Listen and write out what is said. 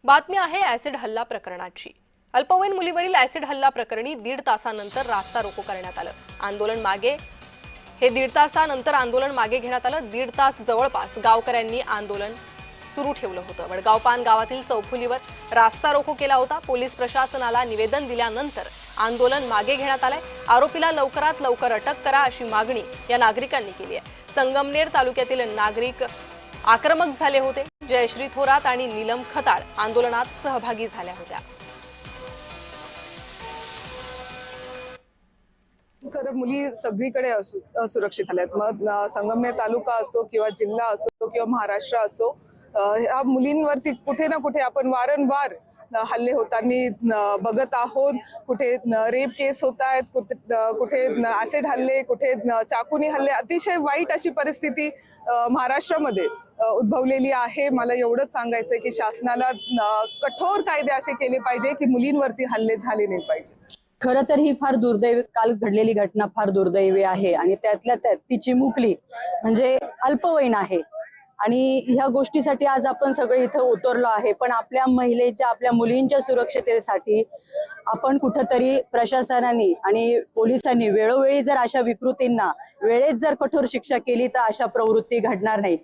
बातमी आहे ऍसिड हल्ला प्रकरणाची। अल्पवयीन मुलीवरील ऍसिड हल्ला प्रकरणी 1.5 तासानंतर रास्ता रोको करण्यात आलं। आंदोलन मागे 1.5 तासानंतर आंदोलन मागे घेण्यात आलं। 1.5 तास जवळपास गावकऱ्यांनी आंदोलन सुरू ठेवलं होतं। वडगावपान गावातील चौफुलीवर रास्ता रोको केला होता। पोलीस प्रशासनाला निवेदन दिल्यानंतर आंदोलन मागे घेण्यात आलंय। आरोपीला लवकरात लवकर अटक करा अशी मागणी या नागरिकांनी केली आहे। संगमनेर तालुक्यातील नागरिक आक्रमक झाले होते। जयश्री थोरात आणि नीलम खताळ आंदोलनात सहभागी झाल्या होत्या। खरं मुली सगळीकडे असुरक्षित झाल्यात। मग संगमनेर तालुका असो किंवा जिल्हा असो किंवा महाराष्ट्र असो, ह्या मुलींवरती कुठे ना कुठे आपण वारंवार हल्ले होताना बघत आहोत। कुठे रेप केस होत आहेत, कुठे ऍसिड हल्ले, कुठे चाकूनी हल्ले। अतिशय वाईट अशी परिस्थिती महाराष्ट्रामध्ये उद्भवलेली आहे। मला एवढंच सांगायचंय की शासनाला कठोर कायदे असे केले पाहिजे की मुलींवरती हल्ले झाले नाही पाहिजे। खरं तर ही फार दुर्दैवी काल घडलेली घटना फार दुर्दैवी आहे आणि त्यातल्या त्यात ती चिमुकली म्हणजे अल्पवयीन आहे आणि ह्या गोष्टीसाठी आज आपण सगळे इथं उतरलो आहे। पण आपल्या महिलेच्या, आपल्या मुलींच्या सुरक्षतेसाठी आपण कुठंतरी प्रशासनाने आणि पोलिसांनी वेळोवेळी जर अशा विकृतींना वेळेत जर कठोर शिक्षा केली तर अशा प्रवृत्ती घडणार नाही।